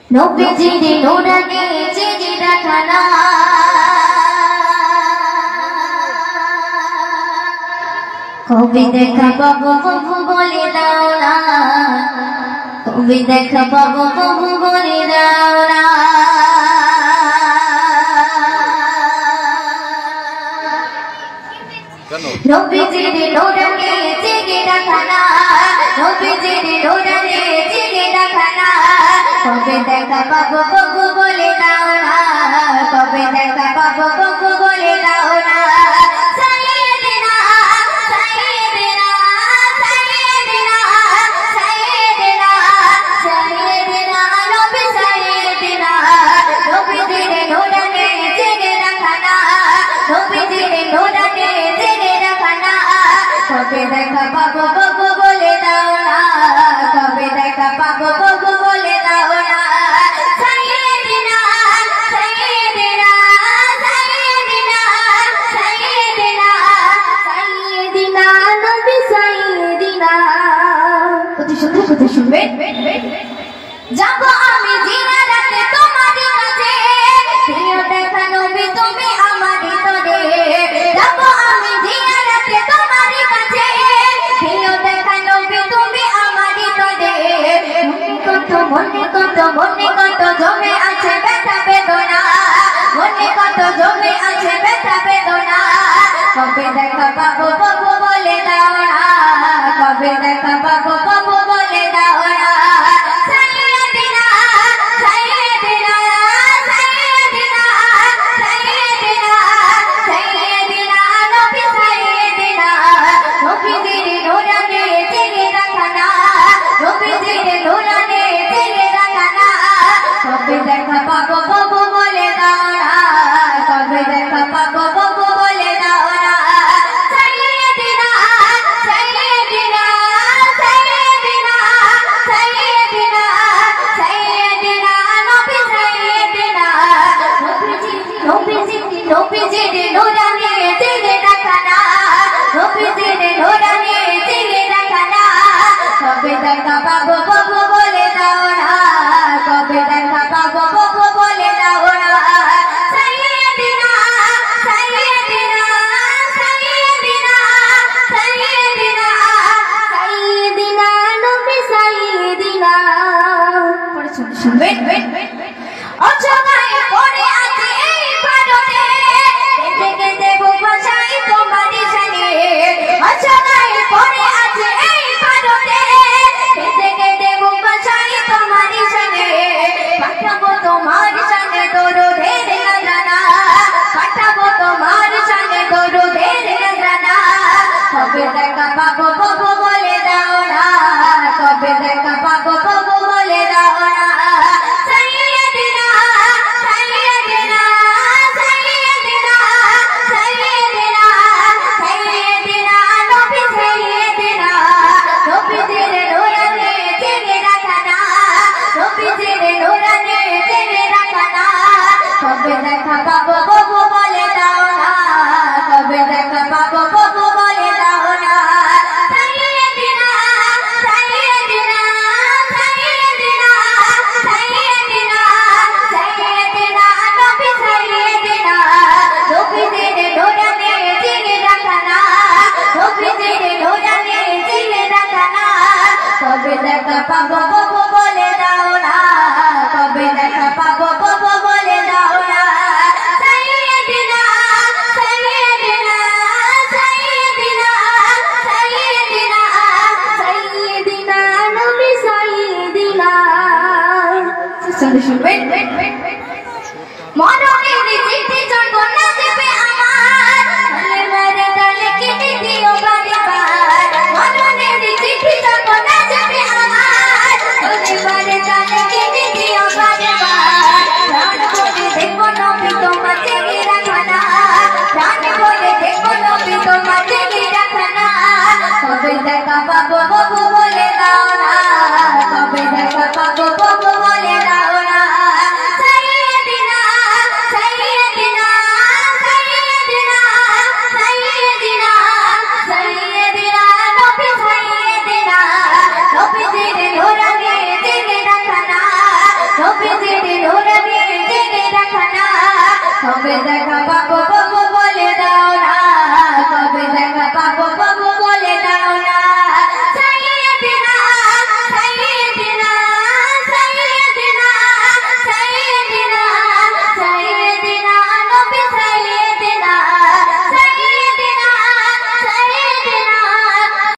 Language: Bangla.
নবীজির নূরানি চেহারাখানা কবে দেখা পাবো প্রভু বলে দাও না, কবে দেখা পাবো প্রভু বলে দাও না। নবীজির নূরানি চেহারাখানা, নবীজির নূরানি চেহারাখানা কবে দেখা পাবো প্রভু বলে দাও না, কবে দেখা পাবো প্রভু বলে দাও না। সাইয়েদিনা সাইয়েদিনা সাইয়েদিনা সাইয়েদিনা সাইয়েদিনা নবী সাইয়েদিনা নবীজির নূরানি চেহারাখানা, নবীজির নূরানি চেহারাখানা কবে দেখা পাবো প্রভু বলে দাও না, কবে দেখা পাবো প্রভু বলে দাও না। সাইয়েদিনা সাইয়েদিনা সাইয়েদিনা সাইয়েদিনা সাইয়েদিনা নবী সাইয়েদিনা। কত সুন্দর কথা শুনবেন। যাবো আমি জিয়ারাতে তোমার কাছে, প্রিয় দেখা নবী তুমি আমার ভিতরে। যাবো আমি জিয়ারাতে তোমার কাছে, প্রিয় দেখা নবী তুমি আমার ভিতরে। মনে কত জমে আছে ব্যথা বেদনা, মনে কত জমে আছে ব্যথা বেদনা কবে দেখা পাবো প্রভু বলে দাও না, কবে দেখা পাবো প্রভু বলে দাও না। সাইয়েদিনা সাইয়েদিনা সাইয়েদিনা সাইয়েদিনা সাইয়েদিনা নবী সাইয়েদিনা নবীজির নূরানি চেহারাখানা, নবীজির নূরানি চেহারাখানা কবে দেখা পাবো প্রভু বলে দাও না, কবে দেখা পাবো প্রভু বলে দাও না। সাইয়েদিনা সাইয়েদিনা সাইয়েদিনা সাইয়েদিনা সাইয়েদিনা নবী সাইয়েদিনা নবীজির নূরানি চেহারাখানা, নবীজির নূরানি চেহারাখানা কবে দেখা পাবো প্রভু বলে দাও না, কবে দেখা পাবো প্রভু বলে দাও না। সাইয়েদিনা সাইয়েদিনা সাইয়েদিনা সাইয়েদিনা সাইয়েদিনা নবী সাইয়েদিনা। শুনবেন। অচলায় পড়ে আছে এই ভারতে, কেঁদে কেঁদে বুক ভাসাই তোমার শানে। অচলায় পড়ে আছে এই ভারতে, কেঁদে কেঁদে বুক ভাসাই তোমার শানে। পাঠাবো তোমার শানে দরুদের নজরানা, পাঠাবো তোমার শানে দরুদের নজরানা কবে দেখা পাবো প্রভু বলে দাও না, কবে দেখা পাবো প্রভু বলে দাও না। সাইয়েদিনা সাইয়েদিনা সাইয়েদিনা সাইয়েদিনা সাইয়েদিনা নবী সাইয়েদিনা নবীজির নূরানি চেহারাখানা, নবীজির নূরানি চেহারাখানা কবে দেখা পাবো প্রভু বলে দাও না, কবে দেখা পাবো প্রভু বলে দাও না। সাইয়েদিনা সাইয়েদিনা সাইয়েদিনা সাইয়েদিনা সাইয়েদিনা নবী সাইয়েদিনা নবীজির নূরানি চেহারাখানা, নবীজির নূরানি চেহারাখানা কবে দেখা পাবো প্রভু বলে দাও না, কবে দেখা পাবো প্রভু বলে দাও না। সাইয়েদিনা সাইয়েদিনা সাইয়েদিনা সাইয়েদিনা সাইয়েদিনা নবী সাইয়েদিনা। শুনবেন। মরণের চিঠি যখন না দেবে আমার, মেরে তালে কেটে দিও বারবার। মরণের চিঠি যখন না দেবে আমার, মেরে তালে কেটে দিও বারবার। প্রাণ বলে দেখো নবী তোমার চেহারাখানা, প্রাণ বলে দেখো নবী তোমার চেহারাখানা কবে দেখা পাবো প্রভু বলে দাও না, কবে দেখা পাবো প্রভু বলে দাও না। সাইয়েদিনা সাইয়েদিনা সাইয়েদিনা সাইয়েদিনা সাইয়েদিনা নবী সাইয়েদিনা নবীজির নূরানি চেহারাখানা, নবীজির নূর দিয়ে জেগে রাখা না, কবে দেখা পাবো